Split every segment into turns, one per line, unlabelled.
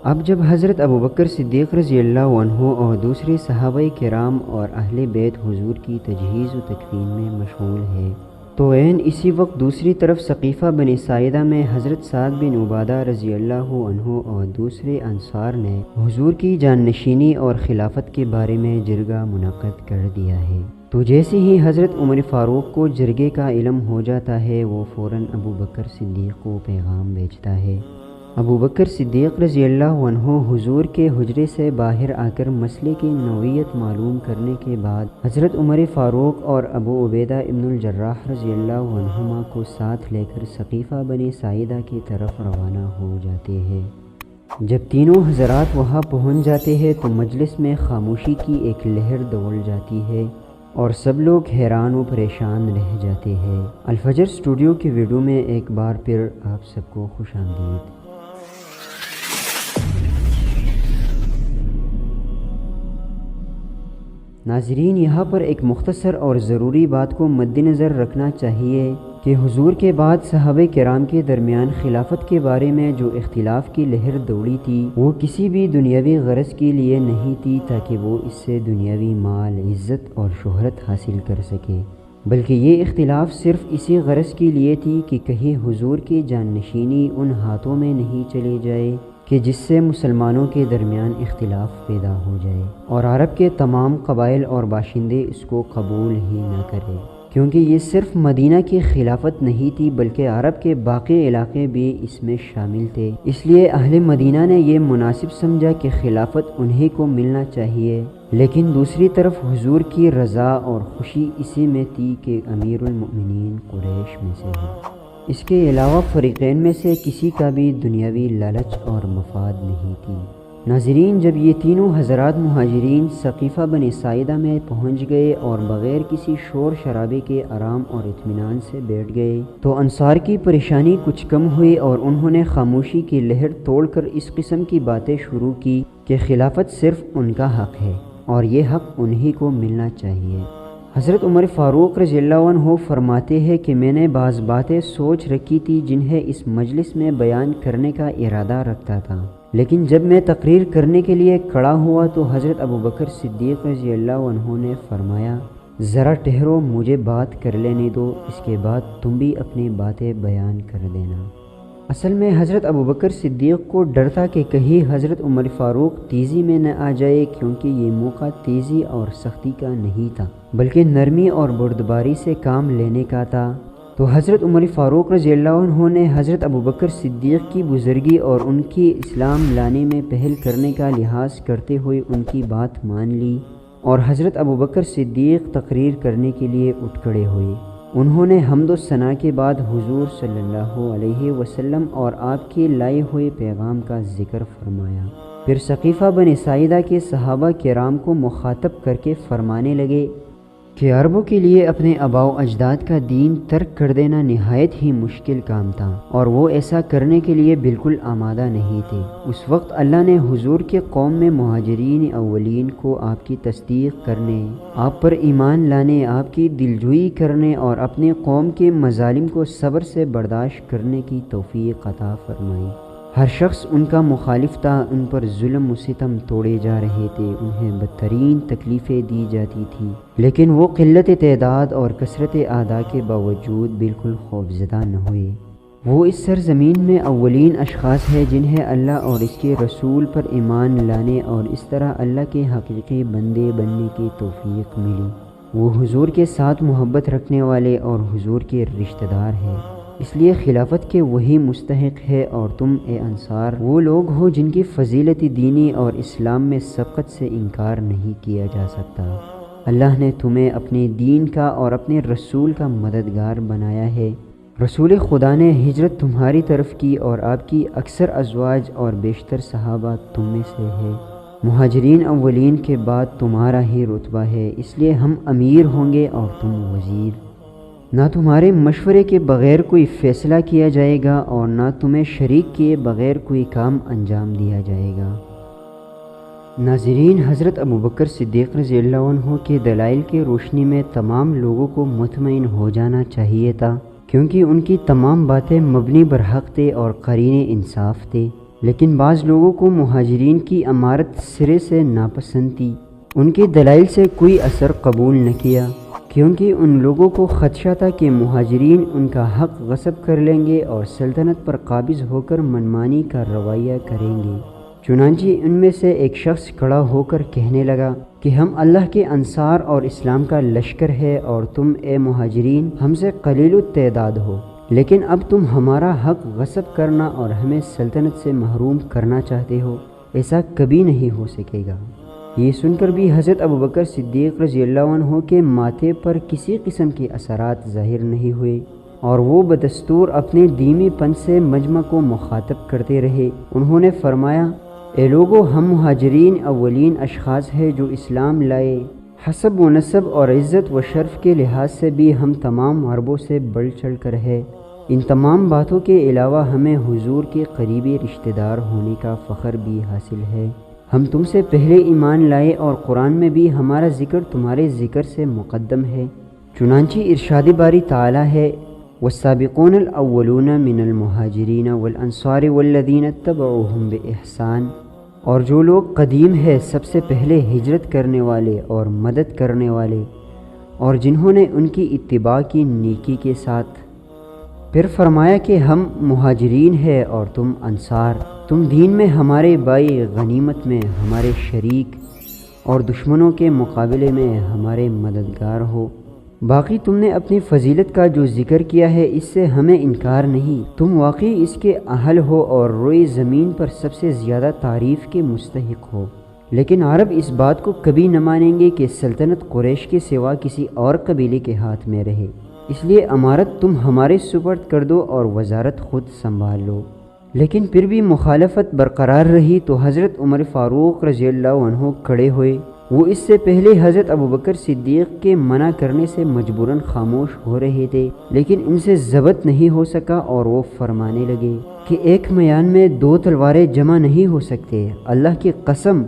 اب جب حضرت ابوبکر صدیق رضی اللہ عنہ اور دوسرے صحابہ کرام اور اہل بیت حضور کی تجہیز و تکفین میں مشغول ہے، تو عین اسی وقت دوسری طرف ثقیفہ بنی ساعدہ میں حضرت سعد بن عبادہ رضی اللہ عنہ اور دوسرے انصار نے حضور کی جانشینی اور خلافت کے بارے میں جرگہ منعقد کر دیا ہے۔ تو جیسے ہی حضرت عمر فاروق کو جرگے کا علم ہو جاتا ہے، وہ فوراً ابوبکر صدیق کو پیغام بھیجتا ہے۔ ابوبکر صدیق رضی اللہ عنہ حضور کے حجرے سے باہر آ کر مسئلے کی نوعیت معلوم کرنے کے بعد حضرت عمر فاروق اور ابو عبیدہ ابن الجراح رضی اللہ عنہما کو ساتھ لے کر ثقیفہ بنی ساعدہ کی طرف روانہ ہو جاتے ہیں۔ جب تینوں حضرات وہاں پہنچ جاتے ہیں تو مجلس میں خاموشی کی ایک لہر دوڑ جاتی ہے اور سب لوگ حیران و پریشان رہ جاتے ہیں۔ الفجر اسٹوڈیو کی ویڈیو میں ایک بار پھر آپ سب کو خوش آمدید۔ ناظرین، یہاں پر ایک مختصر اور ضروری بات کو مد نظر رکھنا چاہیے کہ حضور کے بعد صحابہ کرام کے درمیان خلافت کے بارے میں جو اختلاف کی لہر دوڑی تھی، وہ کسی بھی دنیاوی غرض کے لیے نہیں تھی تاکہ وہ اس سے دنیاوی مال، عزت اور شہرت حاصل کر سکے، بلکہ یہ اختلاف صرف اسی غرض کے لیے تھی کہ کہیں حضور کی جانشینی ان ہاتھوں میں نہیں چلی جائے کہ جس سے مسلمانوں کے درمیان اختلاف پیدا ہو جائے اور عرب کے تمام قبائل اور باشندے اس کو قبول ہی نہ کریں، کیونکہ یہ صرف مدینہ کی خلافت نہیں تھی بلکہ عرب کے باقی علاقے بھی اس میں شامل تھے۔ اس لیے اہل مدینہ نے یہ مناسب سمجھا کہ خلافت انہی کو ملنا چاہیے، لیکن دوسری طرف حضور کی رضا اور خوشی اسی میں تھی کہ امیر المؤمنین قریش میں سے ہے۔ اس کے علاوہ فریقین میں سے کسی کا بھی دنیاوی لالچ اور مفاد نہیں تھی۔ ناظرین، جب یہ تینوں حضرات مہاجرین ثقیفہ بنی ساعدہ میں پہنچ گئے اور بغیر کسی شور شرابے کے آرام اور اطمینان سے بیٹھ گئے تو انصار کی پریشانی کچھ کم ہوئی اور انہوں نے خاموشی کی لہر توڑ کر اس قسم کی باتیں شروع کی کہ خلافت صرف ان کا حق ہے اور یہ حق انہی کو ملنا چاہیے۔ حضرت عمر فاروق رضی اللہ عنہ فرماتے ہیں کہ میں نے بعض باتیں سوچ رکھی تھی جنہیں اس مجلس میں بیان کرنے کا ارادہ رکھتا تھا، لیکن جب میں تقریر کرنے کے لیے کھڑا ہوا تو حضرت ابوبکر صدیق رضی اللہ عنہ نے فرمایا، ذرا ٹھہرو، مجھے بات کر لینے دو، اس کے بعد تم بھی اپنی باتیں بیان کر دینا۔ اصل میں حضرت ابوبکر صدیق کو ڈر تھا کہ کہیں حضرت عمر فاروق تیزی میں نہ آ جائے، کیونکہ یہ موقع تیزی اور سختی کا نہیں تھا بلکہ نرمی اور بردباری سے کام لینے کا تھا۔ تو حضرت عمر فاروق رضی اللہ عنہ نے حضرت ابوبکر صدیق کی بزرگی اور ان کی اسلام لانے میں پہل کرنے کا لحاظ کرتے ہوئے ان کی بات مان لی اور حضرت ابوبکر صدیق تقریر کرنے کے لیے اٹھ کھڑے ہوئے۔ انہوں نے حمد و ثنا کے بعد حضور صلی اللہ علیہ وسلم اور آپ کے لائے ہوئے پیغام کا ذکر فرمایا۔ پھر ثقیفہ بنی ساعدہ کے صحابہ کرام کو مخاطب کر کے فرمانے لگے کہ عربوں کے لیے اپنے آباء و اجداد کا دین ترک کر دینا نہایت ہی مشکل کام تھا اور وہ ایسا کرنے کے لیے بالکل آمادہ نہیں تھے۔ اس وقت اللہ نے حضور کے قوم میں مہاجرین اولین کو آپ کی تصدیق کرنے، آپ پر ایمان لانے، آپ کی دلجوئی کرنے اور اپنے قوم کے مظالم کو صبر سے برداشت کرنے کی توفیق عطا فرمائی۔ ہر شخص ان کا مخالف تھا، ان پر ظلم و ستم توڑے جا رہے تھے، انہیں بدترین تکلیفیں دی جاتی تھیں، لیکن وہ قلت تعداد اور کثرت اعداء کے باوجود بالکل خوفزدہ نہ ہوئے۔ وہ اس سرزمین میں اولین اشخاص ہیں جنہیں اللہ اور اس کے رسول پر ایمان لانے اور اس طرح اللہ کے حقیقی بندے بننے کی توفیق ملی۔ وہ حضور کے ساتھ محبت رکھنے والے اور حضور کے رشتہ دار ہیں، اس لیے خلافت کے وہی مستحق ہے، اور تم اے انصار وہ لوگ ہو جن کی فضیلت دینی اور اسلام میں سبقت سے انکار نہیں کیا جا سکتا۔ اللہ نے تمہیں اپنے دین کا اور اپنے رسول کا مددگار بنایا ہے۔ رسول خدا نے ہجرت تمہاری طرف کی اور آپ کی اکثر ازواج اور بیشتر صحابہ تم میں سے ہے۔ مہاجرین اولین کے بعد تمہارا ہی رتبہ ہے، اس لیے ہم امیر ہوں گے اور تم وزیر۔ نہ تمہارے مشورے کے بغیر کوئی فیصلہ کیا جائے گا اور نہ تمہیں شریک کیے بغیر کوئی کام انجام دیا جائے گا۔ ناظرین، حضرت ابوبکر صدیق رضی اللہ عنہ کے دلائل کی روشنی میں تمام لوگوں کو مطمئن ہو جانا چاہیے تھا، کیونکہ ان کی تمام باتیں مبنی بر حق تھے اور قرین انصاف تھے۔ لیکن بعض لوگوں کو مہاجرین کی امارت سرے سے ناپسند تھی۔ ان کے دلائل سے کوئی اثر قبول نہ کیا، کیونکہ ان لوگوں کو خدشہ تھا کہ مہاجرین ان کا حق غصب کر لیں گے اور سلطنت پر قابض ہو کر منمانی کا رویہ کریں گے۔ چنانچہ ان میں سے ایک شخص کھڑا ہو کر کہنے لگا کہ ہم اللہ کے انصار اور اسلام کا لشکر ہے، اور تم اے مہاجرین ہم سے قلیل التعداد ہو، لیکن اب تم ہمارا حق غصب کرنا اور ہمیں سلطنت سے محروم کرنا چاہتے ہو، ایسا کبھی نہیں ہو سکے گا۔ یہ سن کر بھی حضرت ابوبکر صدیق رضی اللہ عنہ کے ماتھے پر کسی قسم کے اثرات ظاہر نہیں ہوئے، اور وہ بدستور اپنے دھیمی پن سے مجمع کو مخاطب کرتے رہے۔ انہوں نے فرمایا، اے لوگو، ہم مہاجرین اولین اشخاص ہیں جو اسلام لائے۔ حسب و نسب اور عزت و شرف کے لحاظ سے بھی ہم تمام عربوں سے بڑھ چڑھ کر ہے۔ ان تمام باتوں کے علاوہ ہمیں حضور کے قریبی رشتہ دار ہونے کا فخر بھی حاصل ہے۔ ہم تم سے پہلے ایمان لائے، اور قرآن میں بھی ہمارا ذکر تمہارے ذکر سے مقدم ہے۔ چنانچہ ارشاد باری تعالیٰ ہے، والسابقون الاولون من المہاجرین والانصار والذین اتبعوہم بإحسان، اور جو لوگ قدیم ہے سب سے پہلے ہجرت کرنے والے اور مدد کرنے والے، اور جنہوں نے ان کی اتباع کی نیکی کے ساتھ۔ پھر فرمایا کہ ہم مہاجرین ہیں اور تم انصار، تم دین میں ہمارے بھائی، غنیمت میں ہمارے شریک، اور دشمنوں کے مقابلے میں ہمارے مددگار ہو۔ باقی تم نے اپنی فضیلت کا جو ذکر کیا ہے اس سے ہمیں انکار نہیں، تم واقعی اس کے اہل ہو اور روئے زمین پر سب سے زیادہ تعریف کے مستحق ہو۔ لیکن عرب اس بات کو کبھی نہ مانیں گے کہ سلطنت قریش کے سوا کسی اور قبیلے کے ہاتھ میں رہے، اس لیے امارت تم ہمارے سپرد کر دو اور وزارت خود سنبھال لو۔ لیکن پھر بھی مخالفت برقرار رہی تو حضرت عمر فاروق رضی اللہ عنہ کھڑے ہوئے۔ وہ اس سے پہلے حضرت ابوبکر صدیق کے منع کرنے سے مجبوراً خاموش ہو رہے تھے، لیکن ان سے ضبط نہیں ہو سکا، اور وہ فرمانے لگے کہ ایک میان میں دو تلواریں جمع نہیں ہو سکتے۔ اللہ کی قسم،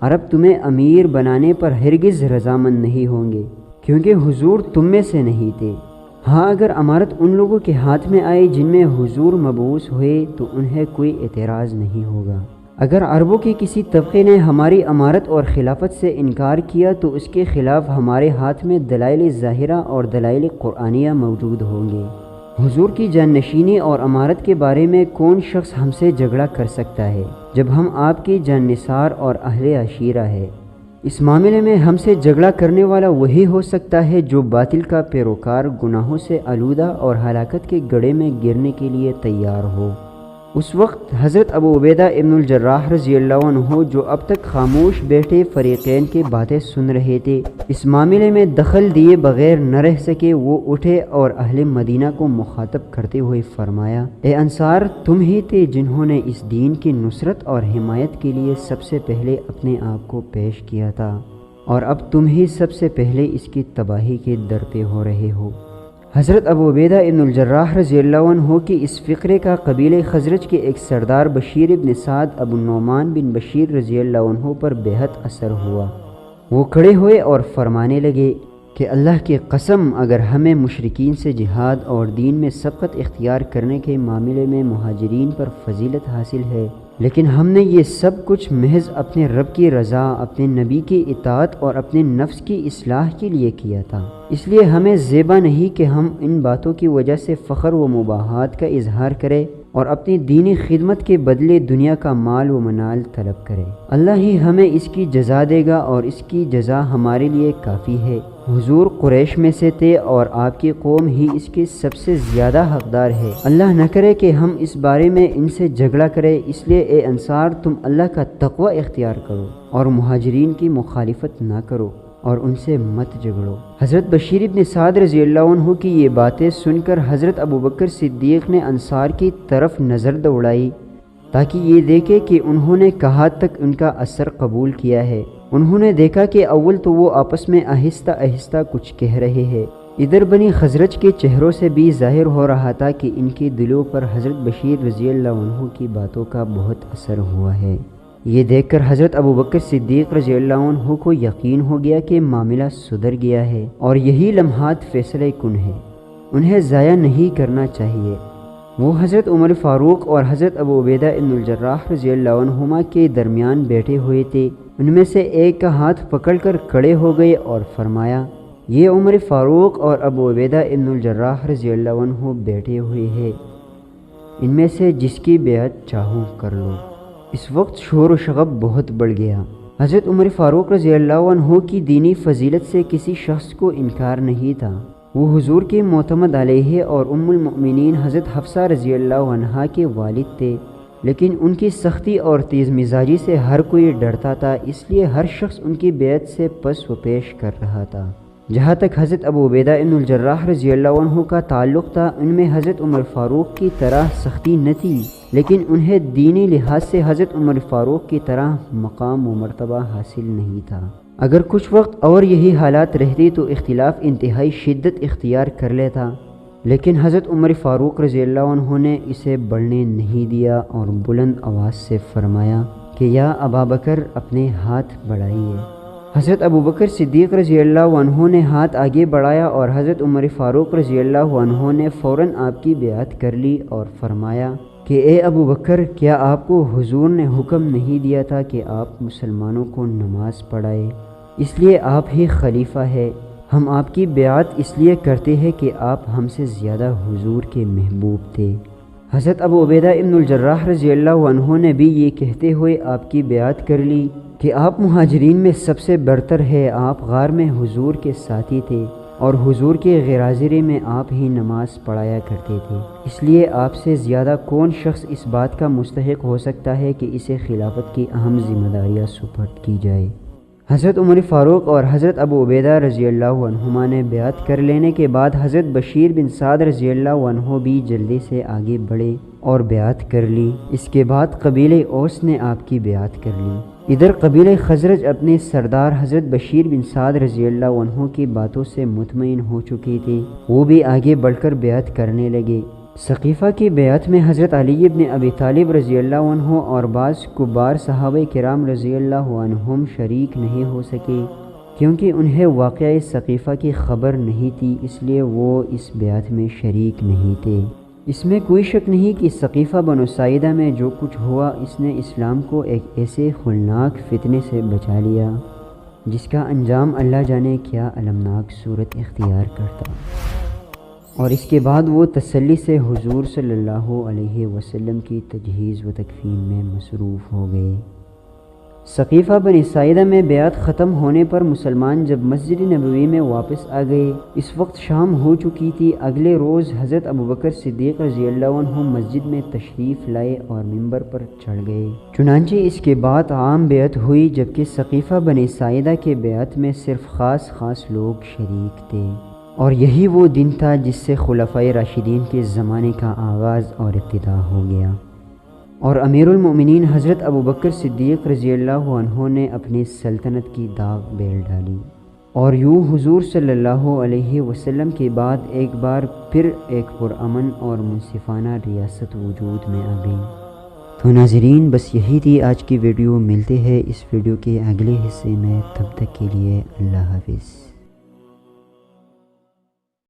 عرب تمہیں امیر بنانے پر ہرگز رضامند نہیں ہوں گے، کیونکہ حضور تم میں سے نہیں تھے۔ ہاں، اگر امارت ان لوگوں کے ہاتھ میں آئے جن میں حضور مبعوث ہوئے تو انہیں کوئی اعتراض نہیں ہوگا۔ اگر عربوں کے کسی طبقے نے ہماری امارت اور خلافت سے انکار کیا تو اس کے خلاف ہمارے ہاتھ میں دلائل ظاہرہ اور دلائل قرآنیہ موجود ہوں گے۔ حضور کی جانشینی اور امارت کے بارے میں کون شخص ہم سے جھگڑا کر سکتا ہے جب ہم آپ کے جان نثار اور اہل عشیرہ ہے؟ اس معاملے میں ہم سے جھگڑا کرنے والا وہی ہو سکتا ہے جو باطل کا پیروکار، گناہوں سے آلودہ اور ہلاکت کے گڑھے میں گرنے کے لیے تیار ہو۔ اس وقت حضرت ابو عبیدہ ابن الجراح رضی اللہ عنہ، جو اب تک خاموش بیٹھے فریقین کی باتیں سن رہے تھے، اس معاملے میں دخل دیے بغیر نہ رہ سکے۔ وہ اٹھے اور اہل مدینہ کو مخاطب کرتے ہوئے فرمایا، اے انصار، تم ہی تھے جنہوں نے اس دین کی نصرت اور حمایت کے لیے سب سے پہلے اپنے آپ کو پیش کیا تھا، اور اب تم ہی سب سے پہلے اس کی تباہی کے در پہ ہو رہے ہو۔ حضرت ابو عبیدہ ابن الجراح رضی اللہ عنہ کی اس فقرے کا قبیلہ خزرج کے ایک سردار بشیر ابن سعد ابو النعمان بن بشیر رضی اللہ عنہ پر بہت اثر ہوا۔ وہ کھڑے ہوئے اور فرمانے لگے کہ اللہ کی قسم، اگر ہمیں مشرکین سے جہاد اور دین میں سبقت اختیار کرنے کے معاملے میں مہاجرین پر فضیلت حاصل ہے، لیکن ہم نے یہ سب کچھ محض اپنے رب کی رضا، اپنے نبی کی اطاعت اور اپنے نفس کی اصلاح کے لیے کیا تھا۔ اس لیے ہمیں زیبا نہیں کہ ہم ان باتوں کی وجہ سے فخر و مباحات کا اظہار کریں اور اپنی دینی خدمت کے بدلے دنیا کا مال و منال طلب کریں۔ اللہ ہی ہمیں اس کی جزا دے گا، اور اس کی جزا ہمارے لیے کافی ہے۔ حضور قریش میں سے تھے اور آپ کی قوم ہی اس کے سب سے زیادہ حقدار ہے۔ اللہ نہ کرے کہ ہم اس بارے میں ان سے جھگڑا کریں، اس لیے اے انصار، تم اللہ کا تقوی اختیار کرو اور مہاجرین کی مخالفت نہ کرو اور ان سے مت جھگڑو۔ حضرت بشیر ابن سعد رضی اللہ عنہ کی یہ باتیں سن کر حضرت ابوبکر صدیق نے انصار کی طرف نظر دوڑائی تاکہ یہ دیکھے کہ انہوں نے کہاں تک ان کا اثر قبول کیا ہے۔ انہوں نے دیکھا کہ اول تو وہ آپس میں آہستہ آہستہ کچھ کہہ رہے ہیں، ادھر بنی خزرج کے چہروں سے بھی ظاہر ہو رہا تھا کہ ان کے دلوں پر حضرت بشیر رضی اللہ عنہ کی باتوں کا بہت اثر ہوا ہے۔ یہ دیکھ کر حضرت ابوبکر صدیق رضی اللہ عنہ کو یقین ہو گیا کہ معاملہ سدھر گیا ہے اور یہی لمحات فیصلہ کن ہے، انہیں ضائع نہیں کرنا چاہیے۔ وہ حضرت عمر فاروق اور حضرت ابو عبیدہ ابن الجراح رضی اللہ عنہما کے درمیان بیٹھے ہوئے تھے۔ ان میں سے ایک کا ہاتھ پکڑ کر کھڑے ہو گئے اور فرمایا، یہ عمر فاروق اور ابو عبیدہ ابن الجراح رضی اللہ عنہ بیٹھے ہوئے ہیں، ان میں سے جس کی بیعت چاہو کر لو۔ اس وقت شور و شغب بہت بڑھ گیا۔ حضرت عمر فاروق رضی اللہ عنہ کی دینی فضیلت سے کسی شخص کو انکار نہیں تھا۔ وہ حضور کے معتمد علیہ اور ام المؤمنین حضرت حفصہ رضی اللہ عنہا کے والد تھے، لیکن ان کی سختی اور تیز مزاجی سے ہر کوئی ڈرتا تھا، اس لیے ہر شخص ان کی بیعت سے پس و پیش کر رہا تھا۔ جہاں تک حضرت ابو عبیدہ ابن الجراح رضی اللہ عنہ کا تعلق تھا، ان میں حضرت عمر فاروق کی طرح سختی نہ تھی، لیکن انہیں دینی لحاظ سے حضرت عمر فاروق کی طرح مقام و مرتبہ حاصل نہیں تھا۔ اگر کچھ وقت اور یہی حالات رہتی تو اختلاف انتہائی شدت اختیار کر لیتا، لیکن حضرت عمر فاروق رضی اللہ عنہ نے اسے بڑھنے نہیں دیا اور بلند آواز سے فرمایا کہ یا ابا بکر اپنے ہاتھ بڑھائیے۔ حضرت ابو بکر صدیق رضی اللہ عنہ نے ہاتھ آگے بڑھایا اور حضرت عمر فاروق رضی اللہ عنہ نے فوراً آپ کی بیعت کر لی اور فرمایا کہ اے ابو بکر، کیا آپ کو حضور نے حکم نہیں دیا تھا کہ آپ مسلمانوں کو نماز پڑھائے؟ اس لیے آپ ہی خلیفہ ہے۔ ہم آپ کی بیعت اس لیے کرتے ہیں کہ آپ ہم سے زیادہ حضور کے محبوب تھے۔ حضرت ابو عبیدہ ابن الجراح رضی اللہ عنہ نے بھی یہ کہتے ہوئے آپ کی بیعت کر لی کہ آپ مہاجرین میں سب سے برتر ہے، آپ غار میں حضور کے ساتھی تھے اور حضور کے غیرحاضری میں آپ ہی نماز پڑھایا کرتے تھے، اس لیے آپ سے زیادہ کون شخص اس بات کا مستحق ہو سکتا ہے کہ اسے خلافت کی اہم ذمہ داریاں سپرد کی جائے۔ حضرت عمر فاروق اور حضرت ابو عبیدہ رضی اللہ عنہما نے بیعت کر لینے کے بعد حضرت بشیر بن سعد رضی اللہ عنہ بھی جلدی سے آگے بڑھے اور بیعت کر لی۔ اس کے بعد قبیلہ اوس نے آپ کی بیعت کر لی۔ ادھر قبیلہ خزرج اپنے سردار حضرت بشیر بن سعد رضی اللہ عنہ کی باتوں سے مطمئن ہو چکی تھی، وہ بھی آگے بڑھ کر بیعت کرنے لگے۔ ثقیفہ کی بیعت میں حضرت علی بن ابی طالب رضی اللہ عنہ اور بعض کبار صحابہ کرام رضی اللہ عنہم شریک نہیں ہو سکے، کیونکہ انہیں واقعہ ثقیفہ کی خبر نہیں تھی، اس لیے وہ اس بیعت میں شریک نہیں تھے۔ اس میں کوئی شک نہیں کہ ثقیفہ بنو ساعدہ میں جو کچھ ہوا، اس نے اسلام کو ایک ایسے ہولناک فتنے سے بچا لیا جس کا انجام اللہ جانے کیا المناک صورت اختیار کرتا، اور اس کے بعد وہ تسلی سے حضور صلی اللہ علیہ وسلم کی تجہیز و تکفین میں مصروف ہو گئے۔ ثقیفہ بنی ساعدہ میں بیعت ختم ہونے پر مسلمان جب مسجد نبوی میں واپس آ گئے، اس وقت شام ہو چکی تھی۔ اگلے روز حضرت ابوبکر صدیق رضی اللہ عنہ مسجد میں تشریف لائے اور منبر پر چڑھ گئے۔ چنانچہ اس کے بعد عام بیعت ہوئی، جبکہ ثقیفہ بنی ساعدہ کے بیعت میں صرف خاص لوگ شریک تھے، اور یہی وہ دن تھا جس سے خلفائے راشدین کے زمانے کا آغاز اور ابتدا ہو گیا، اور امیر المؤمنین حضرت ابوبکر صدیق رضی اللہ عنہ نے اپنی سلطنت کی داغ بیل ڈالی، اور یوں حضور صلی اللہ علیہ وسلم کے بعد ایک بار پھر ایک پرامن اور منصفانہ ریاست وجود میں آ گئی۔ تو ناظرین، بس یہی تھی آج کی ویڈیو۔ ملتے ہیں اس ویڈیو کے اگلے حصے میں، تب تک کے لیے اللہ حافظ۔